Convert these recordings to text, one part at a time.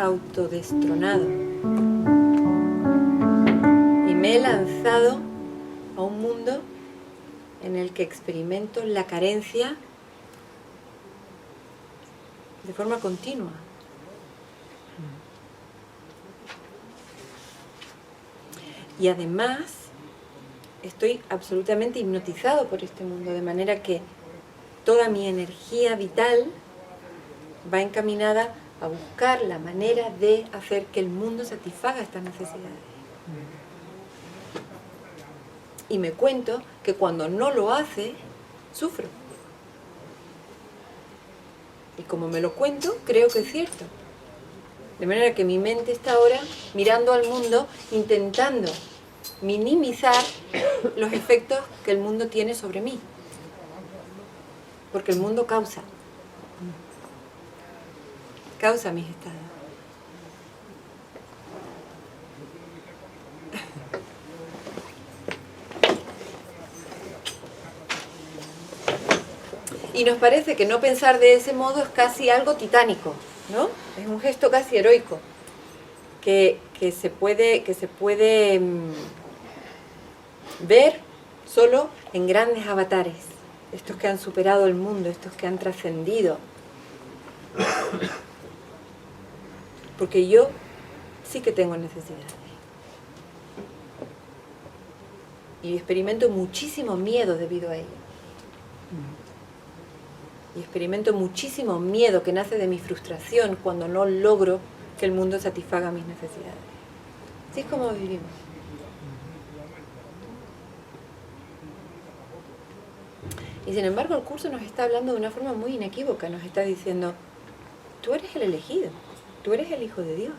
autodestronado y me he lanzado a un mundo en el que experimento la carencia de forma continua. Y además estoy absolutamente hipnotizado por este mundo, de manera que toda mi energía vital va encaminada a buscar la manera de hacer que el mundo satisfaga estas necesidades. Y me cuento que cuando no lo hace, sufro. Y como me lo cuento, creo que es cierto. De manera que mi mente está ahora mirando al mundo, intentando minimizar los efectos que el mundo tiene sobre mí. Porque el mundo causa mis estados. Y nos parece que no pensar de ese modo es casi algo titánico, ¿no? Es un gesto casi heroico, que se puede ver solo en grandes avatares, estos que han superado el mundo, estos que han trascendido. Porque yo sí que tengo necesidades. Y experimento muchísimo miedo debido a ello. Y experimento muchísimo miedo que nace de mi frustración cuando no logro que el mundo satisfaga mis necesidades. Así es como vivimos. Y sin embargo el curso nos está hablando de una forma muy inequívoca. Nos está diciendo, tú eres el elegido, tú eres el Hijo de Dios,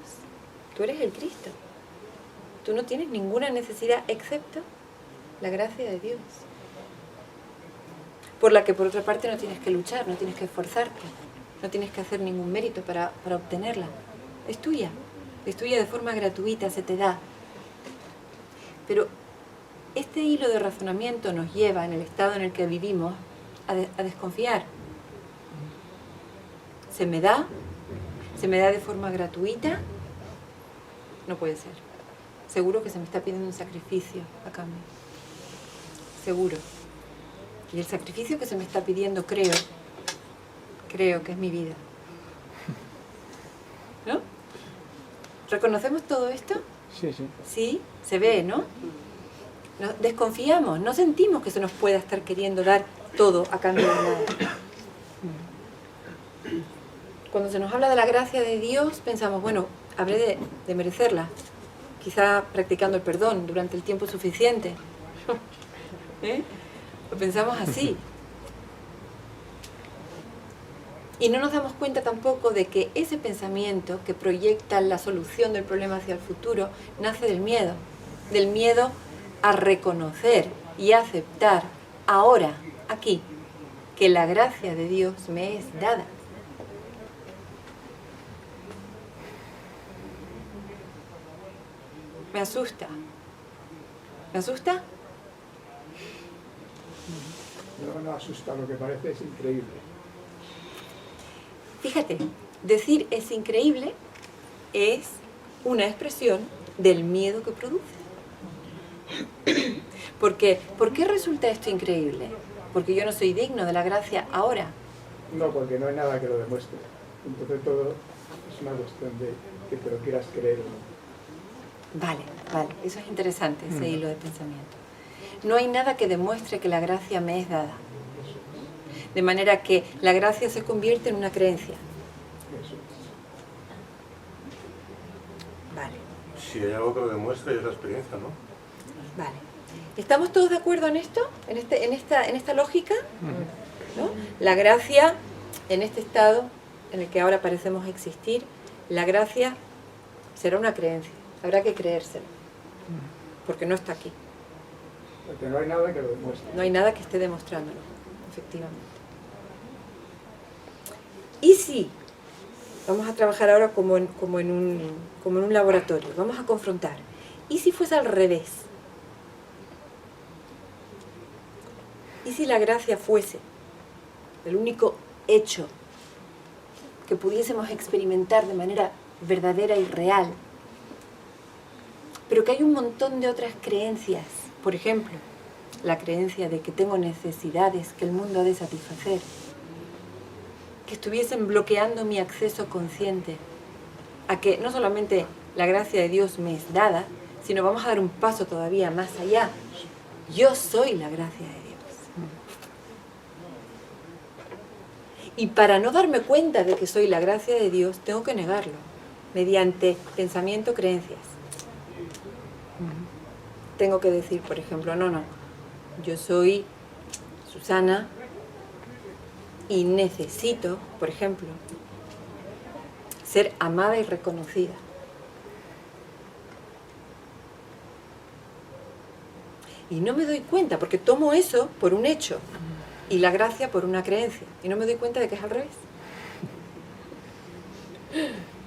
tú eres el Cristo. Tú no tienes ninguna necesidad excepto la gracia de Dios, por la que por otra parte no tienes que luchar, no tienes que esforzarte, no tienes que hacer ningún mérito para obtenerla. Es tuya de forma gratuita, se te da. Pero este hilo de razonamiento nos lleva, en el estado en el que vivimos, a desconfiar. ¿Se me da? ¿Se me da de forma gratuita? No puede ser. Seguro que se me está pidiendo un sacrificio a cambio. Seguro. Y el sacrificio que se me está pidiendo, creo que es mi vida. ¿No? ¿Reconocemos todo esto? Sí, sí. Sí, se ve, ¿no? Desconfiamos, no sentimos que se nos pueda estar queriendo dar todo a cambio de nada. Cuando se nos habla de la gracia de Dios, pensamos, bueno, habré de merecerla. Quizá practicando el perdón durante el tiempo suficiente. Lo pensamos así. Y no nos damos cuenta tampoco de que ese pensamiento que proyecta la solución del problema hacia el futuro nace del miedo a reconocer y aceptar ahora, aquí, que la gracia de Dios me es dada. Me asusta. ¿Me asusta? No asusta, lo que parece es increíble. Fíjate, decir es increíble es una expresión del miedo que produce. Porque, ¿por qué resulta esto increíble? Porque yo no soy digno de la gracia ahora. No, porque no hay nada que lo demuestre. Entonces todo es una cuestión de que te lo quieras creer o no. Vale, eso es interesante, ese hilo de pensamiento. No hay nada que demuestre que la gracia me es dada. De manera que la gracia se convierte en una creencia. Vale. Si hay algo que lo demuestre es la experiencia, ¿no? Vale. ¿Estamos todos de acuerdo en esto? ¿En esta lógica? ¿No? La gracia, en este estado en el que ahora parecemos existir, la gracia será una creencia. Habrá que creérselo. Porque no está aquí. Porque no hay nada que lo demuestre. No hay nada que esté demostrándolo, efectivamente. Y si vamos a trabajar ahora como en un laboratorio, vamos a confrontar. ¿Y si fuese al revés? ¿Y si la gracia fuese el único hecho que pudiésemos experimentar de manera verdadera y real. Pero que hay un montón de otras creencias. Por ejemplo, la creencia de que tengo necesidades que el mundo ha de satisfacer, que estuviesen bloqueando mi acceso consciente a que no solamente la gracia de Dios me es dada, sino vamos a dar un paso todavía más allá. Yo soy la gracia de Dios. Y para no darme cuenta de que soy la gracia de Dios, tengo que negarlo, mediante pensamiento, creencias. Tengo que decir, por ejemplo, no, yo soy Susana y necesito, por ejemplo, ser amada y reconocida. Y no me doy cuenta, porque tomo eso por un hecho y la gracia por una creencia. Y no me doy cuenta de que es al revés.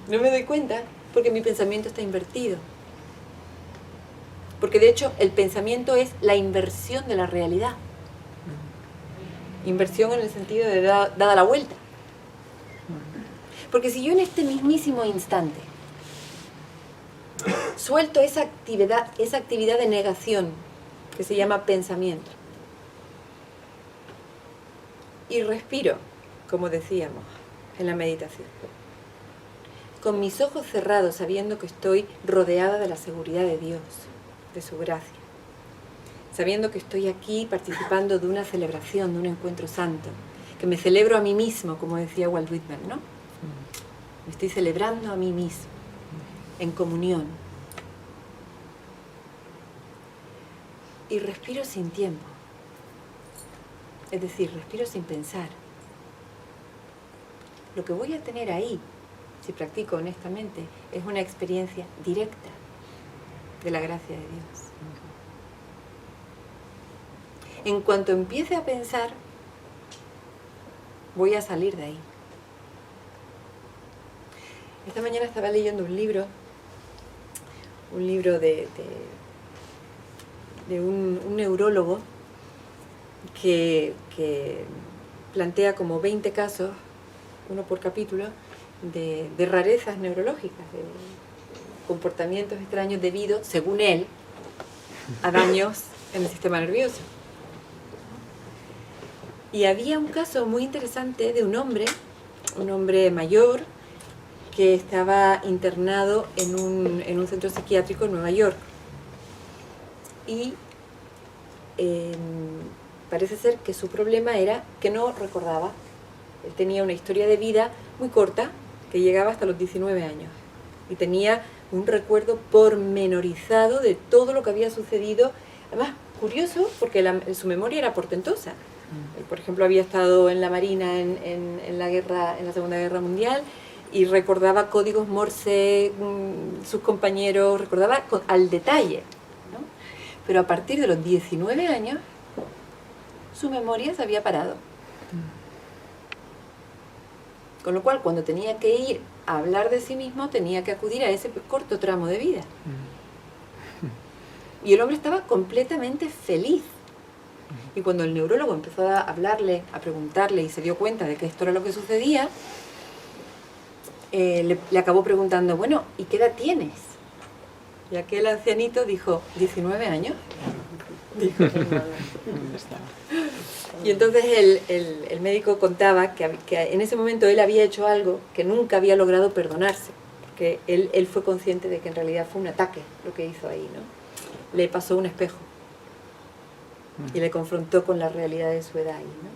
No me doy cuenta porque mi pensamiento está invertido. Porque de hecho el pensamiento es la inversión de la realidad. Inversión en el sentido de dada la vuelta. Porque si yo en este mismísimo instante suelto esa actividad de negación que se llama pensamiento y respiro, como decíamos en la meditación, con mis ojos cerrados, sabiendo que estoy rodeada de la seguridad de Dios, de su gracia, sabiendo que estoy aquí participando de una celebración, de un encuentro santo, que me celebro a mí mismo, como decía Walt Whitman, ¿no? Me estoy celebrando a mí mismo, en comunión. Y respiro sin tiempo. Es decir, respiro sin pensar. Lo que voy a tener ahí, si practico honestamente, es una experiencia directa de la gracia de Dios. En cuanto empiece a pensar, voy a salir de ahí. Esta mañana estaba leyendo un libro de un neurólogo que plantea como 20 casos, uno por capítulo, de rarezas neurológicas, de comportamientos extraños debido, según él, a daños en el sistema nervioso. Y había un caso muy interesante de un hombre mayor, que estaba internado en un centro psiquiátrico en Nueva York. Y parece ser que su problema era que no recordaba. Él tenía una historia de vida muy corta, que llegaba hasta los 19 años. Y tenía un recuerdo pormenorizado de todo lo que había sucedido. Además, curioso, porque su memoria era portentosa. Él, por ejemplo, había estado en la Marina en la Segunda Guerra Mundial, y recordaba códigos Morse, sus compañeros, recordaba al detalle, ¿no? Pero a partir de los 19 años, su memoria se había parado. Con lo cual, cuando tenía que ir a hablar de sí mismo, tenía que acudir a ese corto tramo de vida. Y el hombre estaba completamente feliz. Y cuando el neurólogo empezó a hablarle, a preguntarle, y se dio cuenta de que esto era lo que sucedía, le acabó preguntando, bueno, ¿y qué edad tienes? Y aquel ancianito dijo, 19 años. Dijo. Y entonces el médico contaba que en ese momento él había hecho algo que nunca había logrado perdonarse, porque él fue consciente de que en realidad fue un ataque lo que hizo ahí, ¿no? Le pasó un espejo y le confrontó con la realidad de su edad ahí, ¿no?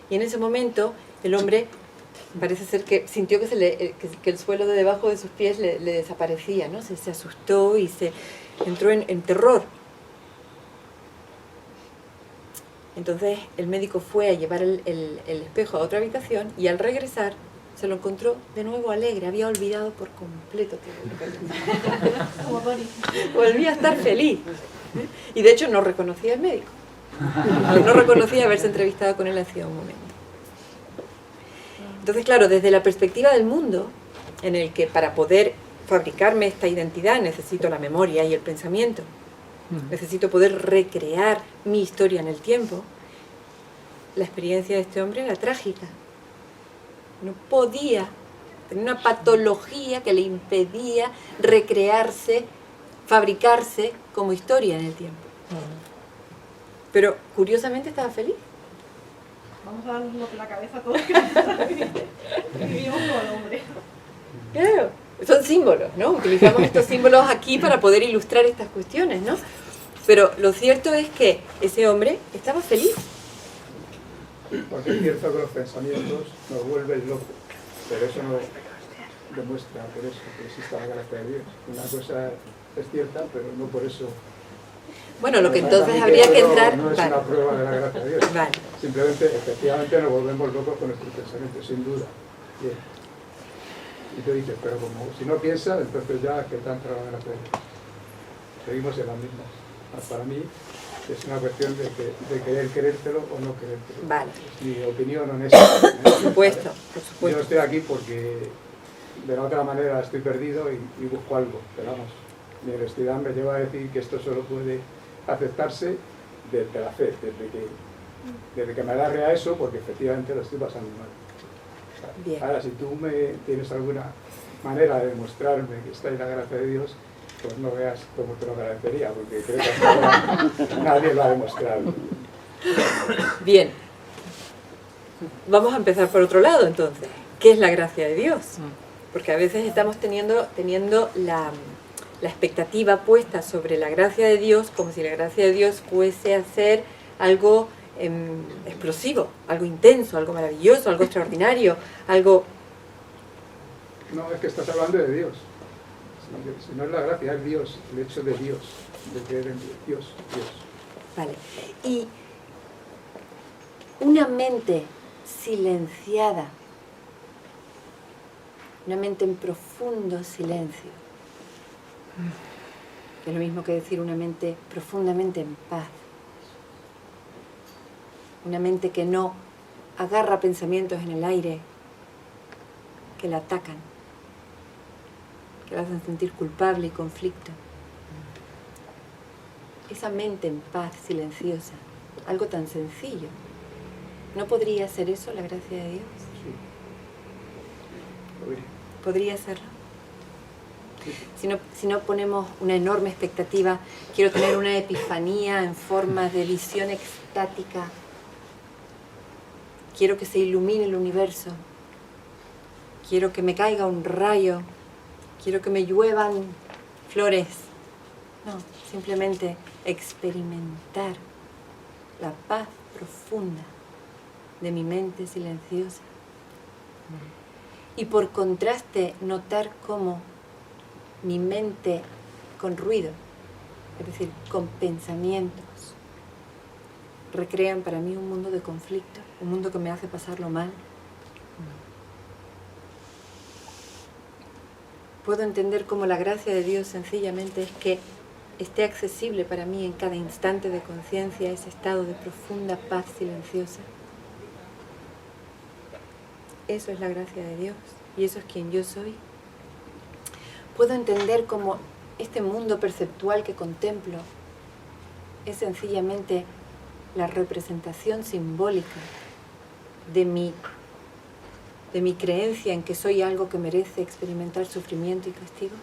Y en ese momento el hombre parece ser que sintió que el suelo de debajo de sus pies le desaparecía, ¿no? Se asustó y se entró en terror. Entonces el médico fue a llevar el espejo a otra habitación, y al regresar se lo encontró de nuevo alegre. Había olvidado por completo todo lo que volvía a estar feliz. Y de hecho no reconocía al médico. No reconocía haberse entrevistado con él hacía un momento. Entonces, claro, desde la perspectiva del mundo, en el que para poder fabricarme esta identidad necesito la memoria y el pensamiento, necesito poder recrear mi historia en el tiempo, la experiencia de este hombre era trágica. No podía tenía una patología que le impedía recrearse, fabricarse como historia en el tiempo. Pero curiosamente estaba feliz. Vamos a darnos la cabeza a todos que vivimos como el hombre. Claro, son símbolos, ¿no? Utilizamos estos símbolos aquí para poder ilustrar estas cuestiones, ¿no? Pero lo cierto es que ese hombre estaba feliz. Porque es cierto que los pensamientos nos vuelven locos, pero eso no demuestra por eso que exista la gracia de Dios. Una cosa es cierta, pero no por eso. Bueno, lo que entonces habría que entrar... No es Vale. una prueba de la gracia de Dios. Vale. Simplemente, efectivamente, nos volvemos locos con nuestros pensamientos, sin duda. Bien. Y tú dices, pero como si no piensas, entonces ya que te han entrado la gracia de Dios. Seguimos en las mismas. Para mí es una cuestión de querer creértelo o no creértelo. Vale. Es mi opinión honesta. Por supuesto, por Yo supuesto. estoy aquí porque de la otra manera estoy perdido y busco algo. Pero vamos, mi honestidad me lleva a decir que esto solo puede aceptarse desde la fe, desde que me agarre a eso, porque efectivamente lo estoy pasando mal. Bien. Ahora, si tú tienes alguna manera de demostrarme que está en la gracia de Dios, pues no veas cómo te lo agradecería, porque creo que hasta ahora nadie lo ha demostrado. Bien. Vamos a empezar por otro lado, entonces. ¿Qué es la gracia de Dios? Porque a veces estamos teniendo la expectativa puesta sobre la gracia de Dios como si la gracia de Dios fuese a ser algo explosivo, algo intenso, algo maravilloso, algo extraordinario, algo... No, es que estás hablando de Dios. Si no es la gracia, es Dios, el hecho de Dios, de creer en Dios. Vale. Y una mente silenciada, una mente en profundo silencio, que es lo mismo que decir una mente profundamente en paz, una mente que no agarra pensamientos en el aire que la atacan, que la hacen sentir culpable y conflicto. Esa mente en paz, silenciosa, algo tan sencillo, ¿no podría ser eso la gracia de Dios? Sí. Podría. ¿Podría serlo? Si no ponemos una enorme expectativa, quiero tener una epifanía en forma de visión extática, quiero que se ilumine el universo, quiero que me caiga un rayo, quiero que me lluevan flores. No, simplemente experimentar la paz profunda de mi mente silenciosa. Y por contraste, notar cómo mi mente con ruido, es decir, con pensamientos, recrean para mí un mundo de conflicto, un mundo que me hace pasarlo mal. Puedo entender cómo la gracia de Dios sencillamente es que esté accesible para mí en cada instante de conciencia ese estado de profunda paz silenciosa. Eso es la gracia de Dios y eso es quien yo soy. Puedo entender cómo este mundo perceptual que contemplo es sencillamente la representación simbólica de mi creencia en que soy algo que merece experimentar sufrimiento y castigo.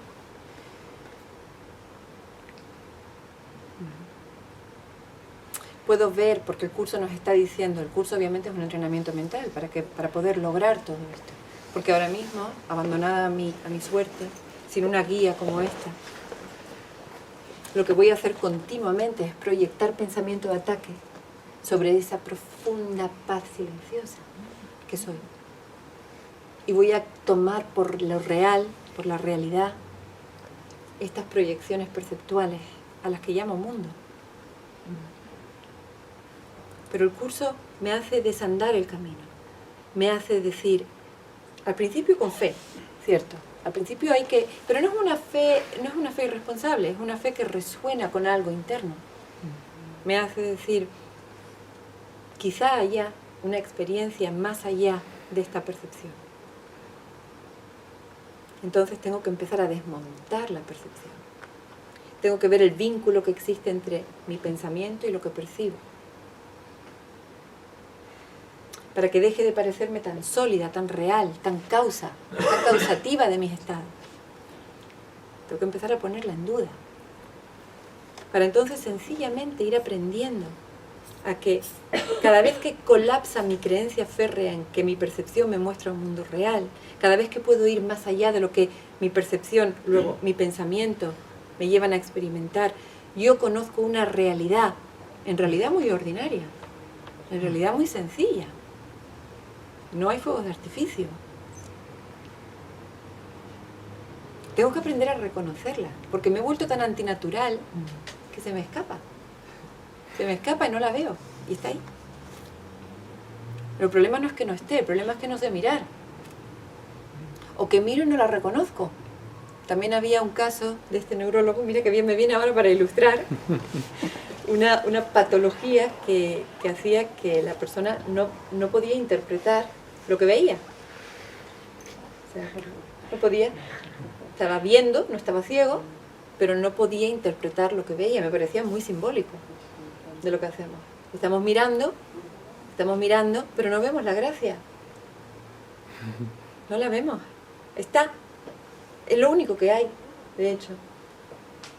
Puedo ver, porque el curso nos está diciendo, el curso obviamente es un entrenamiento mental para poder lograr todo esto. Porque ahora mismo, abandonada a mi suerte, sin una guía como esta, lo que voy a hacer continuamente es proyectar pensamiento de ataque sobre esa profunda paz silenciosa que soy. Y voy a tomar por lo real, por la realidad, estas proyecciones perceptuales a las que llamo mundo. Pero el curso me hace desandar el camino, me hace decir, al principio con fe, ¿cierto? Al principio hay que, pero no es una fe irresponsable, es una fe que resuena con algo interno. Me hace decir, quizá haya una experiencia más allá de esta percepción. Entonces tengo que empezar a desmontar la percepción. Tengo que ver el vínculo que existe entre mi pensamiento y lo que percibo. para que deje de parecerme tan sólida, tan real, tan causativa de mis estados. Tengo que empezar a ponerla en duda, para entonces sencillamente ir aprendiendo a que cada vez que colapsa mi creencia férrea en que mi percepción me muestra un mundo real, cada vez que puedo ir más allá de lo que mi percepción, luego mi pensamiento me llevan a experimentar, yo conozco una realidad, en realidad muy ordinaria, en realidad muy sencilla. No hay fuegos de artificio. Tengo que aprender a reconocerla, porque me he vuelto tan antinatural que se me escapa. Se me escapa y no la veo, y está ahí. Pero el problema no es que no esté, el problema es que no sé mirar. O que miro y no la reconozco. También había un caso de este neurólogo, mira que bien me viene ahora para ilustrar, una patología que hacía que la persona no podía interpretar lo que veía. O sea, no podía, estaba viendo, no estaba ciego, pero no podía interpretar lo que veía. Me parecía muy simbólico de lo que hacemos. Estamos mirando, pero no vemos la gracia. No la vemos. Está. Es lo único que hay, de hecho.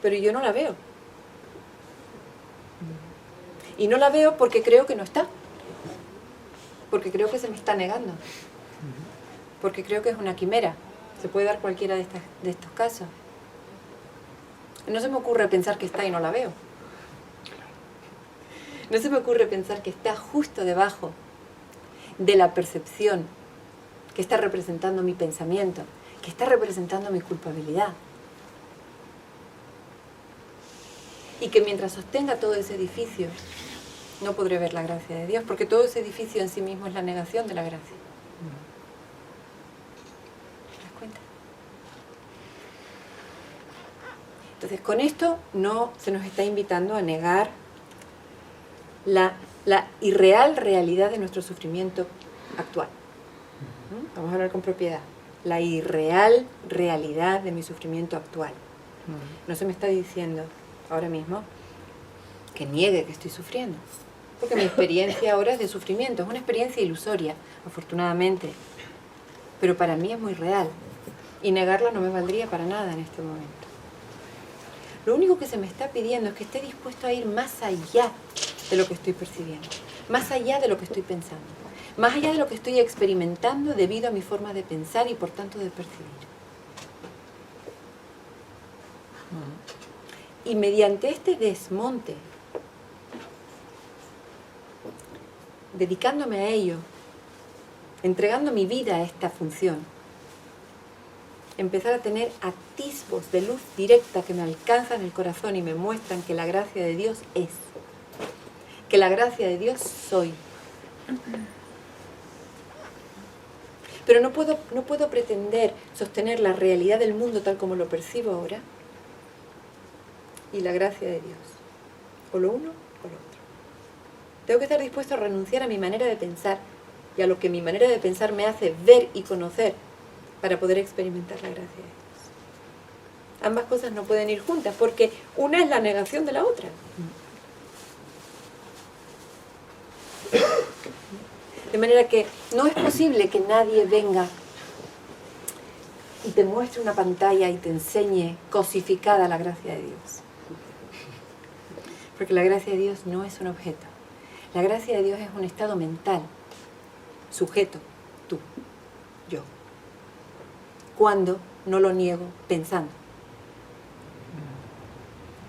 Pero yo no la veo. Y no la veo porque creo que no está. Porque creo que se me está negando. Porque creo que es una quimera. Se puede dar cualquiera de estos casos. No se me ocurre pensar que está y no la veo. No se me ocurre pensar que está justo debajo de la percepción que está representando mi pensamiento, que está representando mi culpabilidad. Y que mientras sostenga todo ese edificio, no podré ver la gracia de Dios, porque todo ese edificio en sí mismo es la negación de la gracia. ¿Te das cuenta? Entonces, con esto no se nos está invitando a negar la irreal realidad de nuestro sufrimiento actual. Vamos a hablar con propiedad. La irreal realidad de mi sufrimiento actual. No se me está diciendo ahora mismo que niegue que estoy sufriendo, porque mi experiencia ahora es de sufrimiento, es una experiencia ilusoria, afortunadamente, pero para mí es muy real, y negarla no me valdría para nada en este momento. Lo único que se me está pidiendo es que esté dispuesto a ir más allá de lo que estoy percibiendo, más allá de lo que estoy pensando, más allá de lo que estoy experimentando debido a mi forma de pensar y por tanto de percibir. Y mediante este desmonte, dedicándome a ello, entregando mi vida a esta función, empezar a tener atisbos de luz directa que me alcanzan el corazón y me muestran que la gracia de Dios es, que la gracia de Dios soy. Pero no puedo pretender sostener la realidad del mundo tal como lo percibo ahora y la gracia de Dios, o lo uno o lo otro. Tengo que estar dispuesto a renunciar a mi manera de pensar y a lo que mi manera de pensar me hace ver y conocer para poder experimentar la gracia de Dios. Ambas cosas no pueden ir juntas porque una es la negación de la otra. De manera que no es posible que nadie venga y te muestre una pantalla y te enseñe cosificada la gracia de Dios. Porque la gracia de Dios no es un objeto. La gracia de Dios es un estado mental, sujeto, tú, yo. Cuando no lo niego pensando.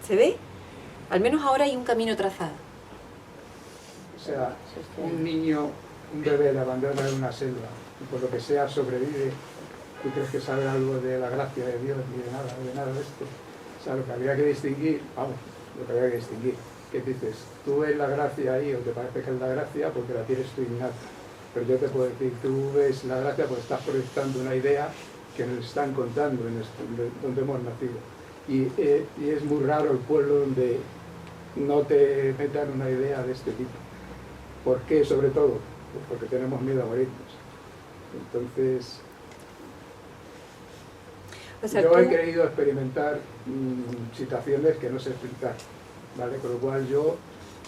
¿Se ve? Al menos ahora hay un camino trazado. O sea, un niño, un bebé le abandonan en una selva y por lo que sea sobrevive. ¿Tú crees que sabe algo de la gracia de Dios ni de nada de esto? O sea, lo que habría que distinguir, lo que habría que distinguir, que dices, tú ves la gracia ahí o te parece que es la gracia porque la tienes tú innata. Pero yo te puedo decir, tú ves la gracia porque estás proyectando una idea que nos están contando donde hemos nacido. Y es muy raro el pueblo donde no te metan una idea de este tipo. ¿Por qué? Sobre todo, pues porque tenemos miedo a morirnos. Entonces, o sea, yo he querido experimentar situaciones que no sé explicar, ¿vale? Con lo cual yo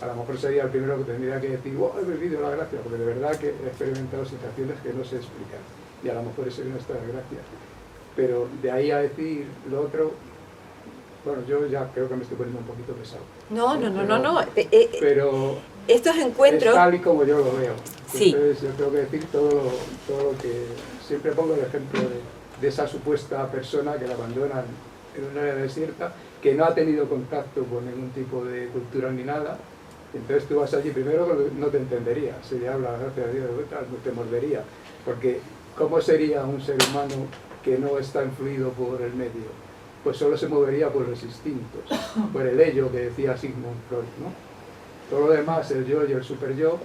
a lo mejor sería el primero que tendría que decir, oh, he vivido la gracia, porque de verdad que he experimentado situaciones que no sé explicar, y a lo mejor ese no está de gracia. Pero de ahí a decir lo otro, bueno, yo ya creo que me estoy poniendo un poquito pesado. No. Pero estos encuentros... es tal y como yo lo veo. Sí. Entonces yo tengo que decir todo lo que... Siempre pongo el ejemplo de esa supuesta persona que la abandonan en un área desierta, que no ha tenido contacto con ningún tipo de cultura ni nada. Entonces tú vas allí, primero no te entendería, si le hablas, gracias a Dios, no te mordería. Porque ¿cómo sería un ser humano que no está influido por el medio? Pues solo se movería por los instintos, por el ello que decía Sigmund Freud, ¿no? Todo lo demás, el yo y el superyo,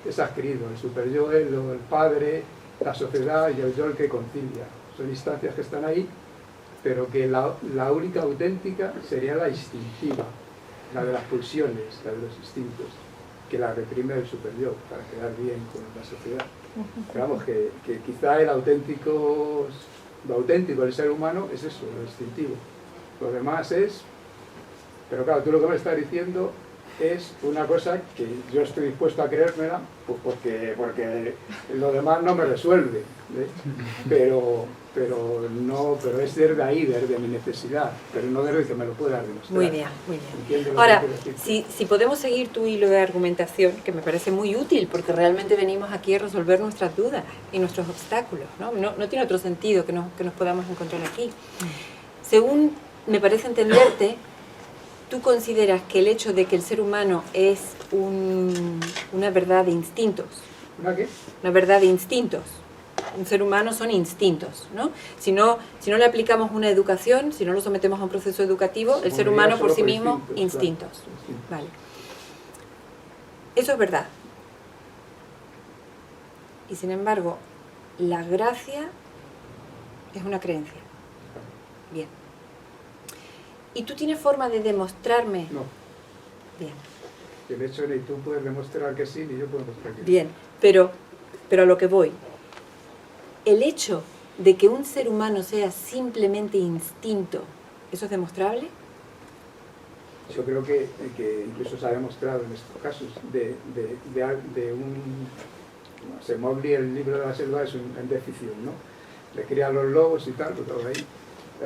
es adquirido. El superyo es el padre, la sociedad y el yo el que concilia. Son instancias que están ahí, pero que la única auténtica sería la instintiva, la de las pulsiones, la de los instintos, que la reprime el superyo para quedar bien con la sociedad. Pero vamos, que quizá lo auténtico del ser humano es eso, lo instintivo. Lo demás es... Pero claro, tú lo que me estás diciendo es una cosa que yo estoy dispuesto a creérmela, pues porque lo demás no me resuelve, ¿eh? Pero es desde ahí, desde mi necesidad, pero no desde que me lo puedas demostrar. Muy bien. Ahora, si podemos seguir tu hilo de argumentación, que me parece muy útil, porque realmente venimos aquí a resolver nuestras dudas y nuestros obstáculos, ¿no? No tiene otro sentido que nos podamos encontrar aquí. Según me parece entenderte, tú consideras que el hecho de que el ser humano es una verdad de instintos. ¿Una qué? Una verdad de instintos. Un ser humano son instintos, ¿no? Si no le aplicamos una educación, si no lo sometemos a un proceso educativo, el ser humano por sí mismo, instintos. Claro. Vale. Eso es verdad. Y sin embargo, la gracia es una creencia. Bien. ¿Y tú tienes forma de demostrarme? No. Bien. De hecho, ni tú puedes demostrar que sí, ni yo puedo demostrar que sí. Bien, pero a lo que voy. El hecho de que un ser humano sea simplemente instinto, ¿eso es demostrable? Yo creo que incluso se ha demostrado en estos casos de un... No sé, Mowgli, el libro de la selva, es de ficción, ¿no? Le crían los lobos y tal, pero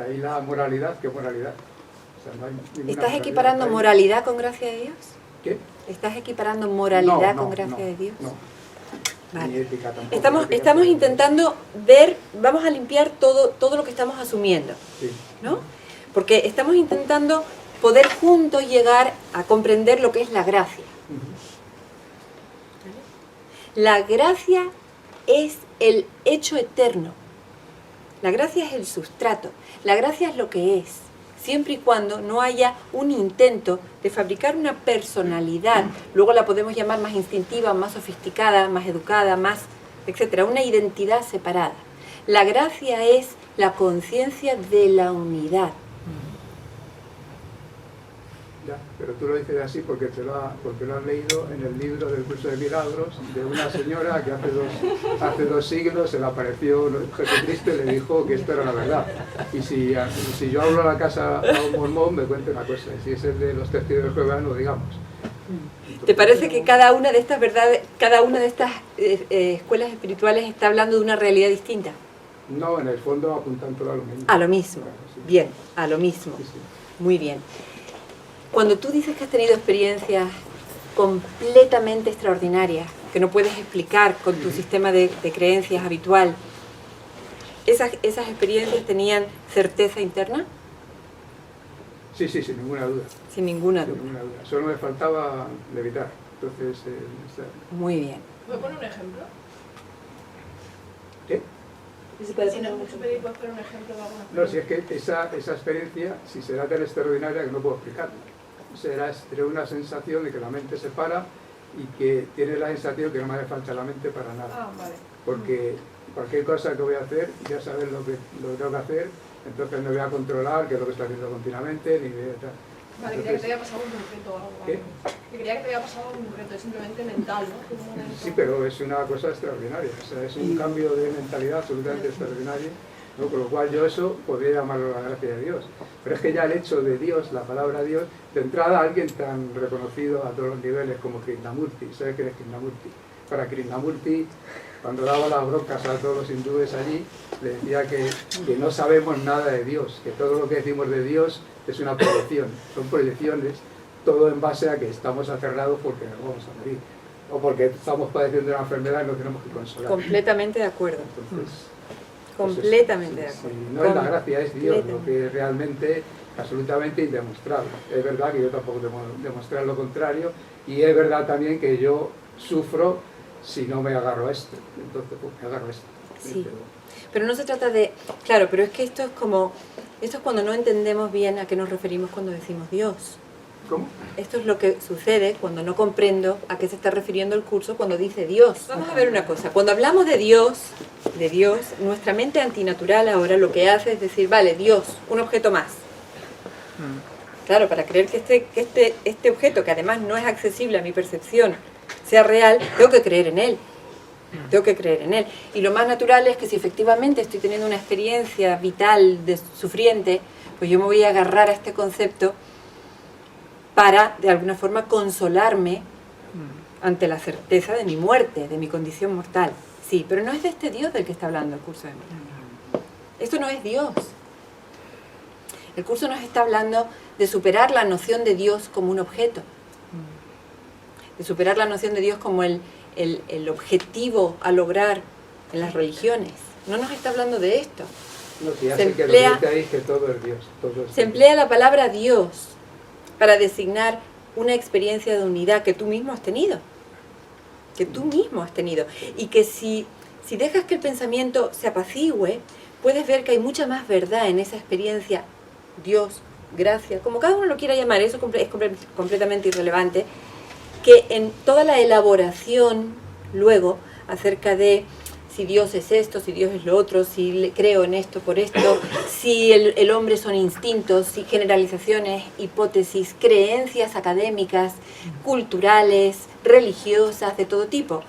ahí la moralidad, ¿qué moralidad? O sea, no hay ninguna ¿Estás moralidad equiparando ahí. moralidad con gracia de Dios? ¿Qué? ¿Estás equiparando moralidad No, con gracia de Dios? No. Vale. Ni ética tampoco. Estamos intentando ver, vamos a limpiar todo lo que estamos asumiendo, Sí. ¿no? Porque estamos intentando poder juntos llegar a comprender lo que es la gracia. La gracia es el hecho eterno. La gracia es el sustrato. La gracia es lo que es, siempre y cuando no haya un intento de fabricar una personalidad. Luego la podemos llamar más instintiva, más sofisticada, más educada, más, etcétera, una identidad separada. La gracia es la conciencia de la unidad. Ya, pero tú lo dices así porque lo has leído en el libro del curso de milagros de una señora que hace dos siglos se le apareció Jesucristo y le dijo que esto era la verdad. Y si yo hablo a la casa a un mormón me cuenta una cosa, y si es el de los testigos de Jehová, no digamos. Entonces, ¿te parece que cada una de estas verdades, cada una de estas escuelas espirituales está hablando de una realidad distinta? No, en el fondo apuntan todo a lo mismo. A lo mismo. Claro, sí. Bien, a lo mismo. Sí, sí. Muy bien. Cuando tú dices que has tenido experiencias completamente extraordinarias, que no puedes explicar con tu sistema de creencias habitual, ¿esas experiencias tenían certeza interna? Sí, sin ninguna duda. Sin ninguna Sin duda. ninguna duda. Solo me faltaba levitar. Entonces, Muy bien. ¿Me pone un ejemplo? ¿qué? Si no es mucho pedir, ¿puedes poner un ejemplo de alguna No, si es que esa experiencia, si será tan extraordinaria que no puedo explicarla. Será una sensación de que la mente se para y que tiene la sensación que no me hace falta la mente para nada. Ah, vale. Porque cualquier cosa que voy a hacer, ya saber lo que tengo que hacer, entonces no voy a controlar qué es lo que estoy haciendo continuamente, ni voy a tal. Vale, creía que te había pasado un concreto o algo. ¿Qué? Que creía que te había pasado un concreto, es simplemente mental, ¿no? Como un Sí, pero es una cosa extraordinaria. O sea, es un cambio de mentalidad absolutamente extraordinario ¿no? Con lo cual yo eso podría llamarlo la gracia de Dios. Pero es que ya el hecho de Dios, la palabra Dios, de entrada alguien tan reconocido a todos los niveles como Krishnamurti. ¿Sabes quién es Krishnamurti? Para Krishnamurti, cuando daba las broncas a todos los hindúes allí, le decía que no sabemos nada de Dios, que todo lo que decimos de Dios es una proyección, son proyecciones, todo en base a que estamos aterrados porque nos vamos a morir, o porque estamos padeciendo una enfermedad y nos tenemos que consolar. Completamente de acuerdo. Entonces, completamente de pues acuerdo. no es la gracia, es Dios lo que es realmente absolutamente indemostrable. Es verdad que yo tampoco debo demostrar lo contrario, y es verdad también que yo sufro si no me agarro a esto. Entonces, pues me agarro a esto. Sí. Pero no se trata de... Claro, pero es que esto es como... Esto es cuando no entendemos bien a qué nos referimos cuando decimos Dios. ¿Cómo? Esto es lo que sucede cuando no comprendo a qué se está refiriendo el curso cuando dice Dios. Vamos a ver una cosa. Cuando hablamos de Dios, nuestra mente antinatural ahora lo que hace es decir, vale, Dios, un objeto más. Claro, para creer que este objeto, que además no es accesible a mi percepción, sea real, tengo que creer en él. Tengo que creer en él. Y lo más natural es que si efectivamente estoy teniendo una experiencia vital sufriente, pues yo me voy a agarrar a este concepto para, de alguna forma, consolarme ante la certeza de mi muerte, de mi condición mortal. Sí, pero no es de este Dios del que está hablando el curso de milagros. Esto no es Dios. El curso nos está hablando de superar la noción de Dios como un objeto. De superar la noción de Dios como el objetivo a lograr en las religiones. No nos está hablando de esto. No, si hace que lo que dice que todo es Dios. Se emplea la palabra Dios para designar una experiencia de unidad que tú mismo has tenido. Que tú mismo has tenido. Y que si dejas que el pensamiento se apacigüe, puedes ver que hay mucha más verdad en esa experiencia. Dios, gracia, como cada uno lo quiera llamar, eso es completamente irrelevante, que en toda la elaboración luego acerca de si Dios es esto, si Dios es lo otro, si creo en esto por esto, si el hombre son instintos, si generalizaciones, hipótesis, creencias académicas, culturales, religiosas, de todo tipo.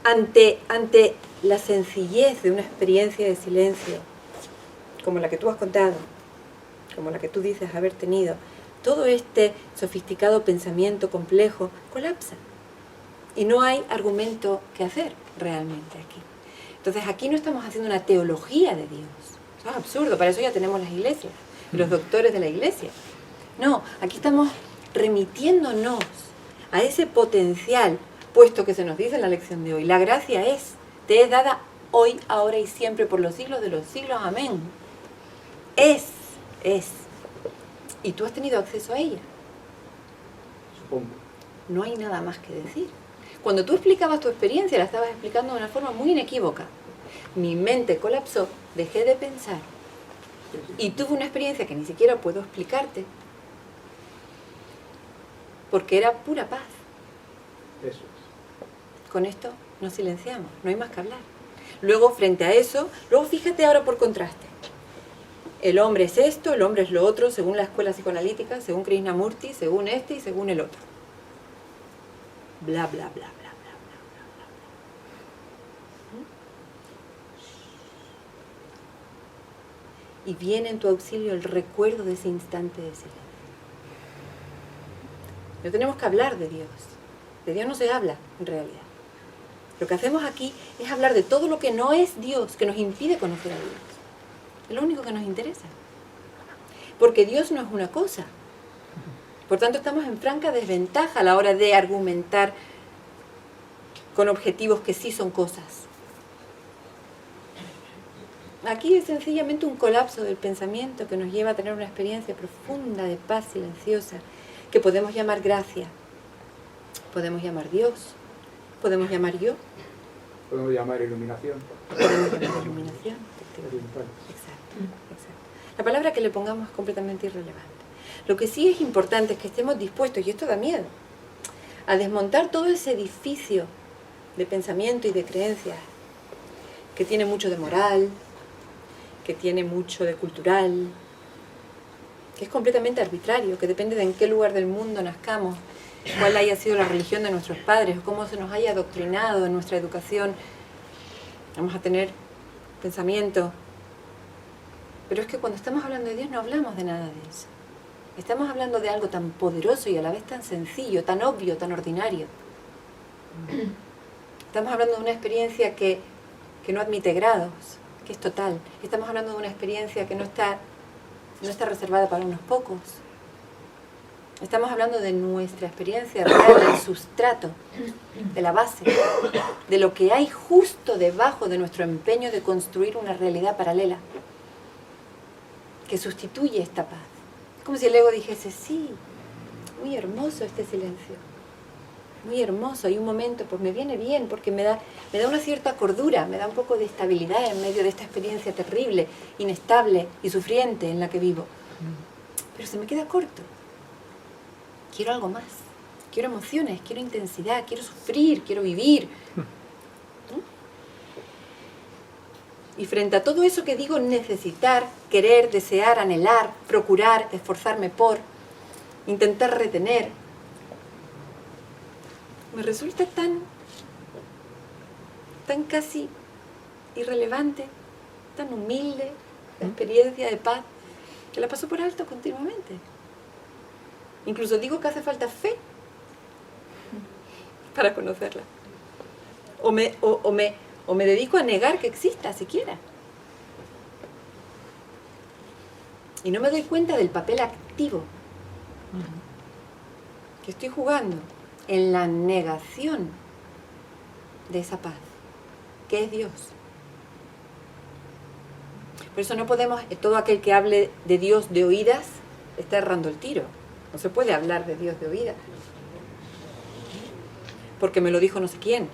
Ante la sencillez de una experiencia de silencio, como la que tú has contado, como la que tú dices haber tenido, todo este sofisticado pensamiento complejo colapsa. Y no hay argumento que hacer realmente aquí. Entonces aquí no estamos haciendo una teología de Dios. Eso es absurdo, para eso ya tenemos las iglesias, los doctores de la iglesia. No, aquí estamos remitiéndonos a ese potencial, puesto que se nos dice en la lección de hoy. La gracia te es dada hoy, ahora y siempre, por los siglos de los siglos. Amén. Es. Y tú has tenido acceso a ella. Supongo. No hay nada más que decir. Cuando tú explicabas tu experiencia, la estabas explicando de una forma muy inequívoca. Mi mente colapsó, dejé de pensar y tuve una experiencia que ni siquiera puedo explicarte porque era pura paz. Eso es. Con esto nos silenciamos, no hay más que hablar. Luego, frente a eso, luego fíjate ahora por contraste. El hombre es esto, el hombre es lo otro, según la escuela psicoanalítica, según Krishnamurti, según este y según el otro. Bla, bla, bla, bla, bla, bla, bla, bla. Y viene en tu auxilio el recuerdo de ese instante de silencio. No tenemos que hablar de Dios. De Dios no se habla, en realidad. Lo que hacemos aquí es hablar de todo lo que no es Dios, que nos impide conocer a Dios. Es lo único que nos interesa. Porque Dios no es una cosa. Por tanto, estamos en franca desventaja a la hora de argumentar con objetivos que sí son cosas. Aquí es sencillamente un colapso del pensamiento que nos lleva a tener una experiencia profunda de paz silenciosa que podemos llamar gracia, podemos llamar Dios, podemos llamar yo. Podemos llamar iluminación. Podemos llamar iluminación. Exacto. La palabra que le pongamos es completamente irrelevante. Lo que sí es importante es que estemos dispuestos, y esto da miedo, a desmontar todo ese edificio de pensamiento y de creencias que tiene mucho de moral, que tiene mucho de cultural, que es completamente arbitrario, que depende de en qué lugar del mundo nazcamos, cuál haya sido la religión de nuestros padres, o cómo se nos haya adoctrinado en nuestra educación. Vamos a tener pensamiento Pero es que cuando estamos hablando de Dios no hablamos de nada de eso. Estamos hablando de algo tan poderoso y a la vez tan sencillo, tan obvio, tan ordinario. Estamos hablando de una experiencia que no admite grados, que es total. Estamos hablando de una experiencia que no está reservada para unos pocos. Estamos hablando de nuestra experiencia real, del sustrato, de la base, de lo que hay justo debajo de nuestro empeño de construir una realidad paralela que sustituye esta paz. Es como si el ego dijese, sí, muy hermoso este silencio, muy hermoso, hay un momento, pues me viene bien, porque me da una cierta cordura, me da un poco de estabilidad en medio de esta experiencia terrible, inestable y sufriente en la que vivo. Pero se me queda corto. Quiero algo más, quiero emociones, quiero intensidad, quiero sufrir, quiero vivir. Y frente a todo eso que digo, necesitar, querer, desear, anhelar, procurar, esforzarme por, intentar retener, me resulta tan casi irrelevante, tan humilde la experiencia de paz, que la paso por alto continuamente. Incluso digo que hace falta fe para conocerla. O me dedico a negar que exista siquiera. Y no me doy cuenta del papel activo que estoy jugando en la negación de esa paz, que es Dios. Por eso no podemos, todo aquel que hable de Dios de oídas, está errando el tiro. No se puede hablar de Dios de oídas. Porque me lo dijo no sé quién,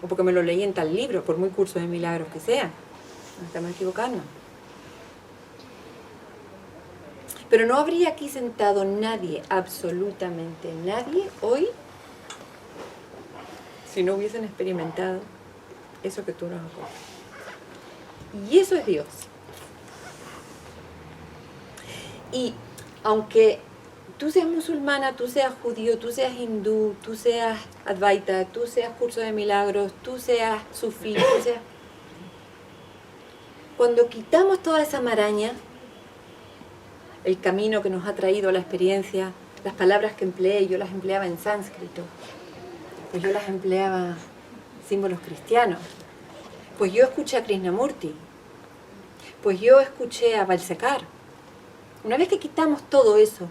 o porque me lo leí en tal libro, por muy curso de milagros que sea. Nos estamos equivocando. Pero no habría aquí sentado nadie, absolutamente nadie, hoy, si no hubiesen experimentado eso que tú nos has contado. Y eso es Dios. Y aunque tú seas musulmana, tú seas judío, tú seas hindú, tú seas advaita, tú seas curso de milagros, tú seas sufí, tú seas... Cuando quitamos toda esa maraña, el camino que nos ha traído a la experiencia, las palabras que empleé, yo las empleaba en sánscrito, pues yo las empleaba símbolos cristianos, pues yo escuché a Krishnamurti, pues yo escuché a Balsekar. Una vez que quitamos todo eso,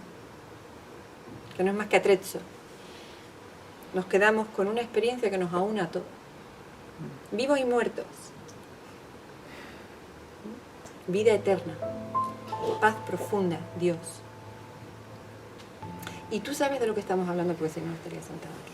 que no es más que atrezzo, nos quedamos con una experiencia que nos aúna a todos, vivos y muertos, vida eterna, paz profunda, Dios. Y tú sabes de lo que estamos hablando, porque si no estaría sentado aquí.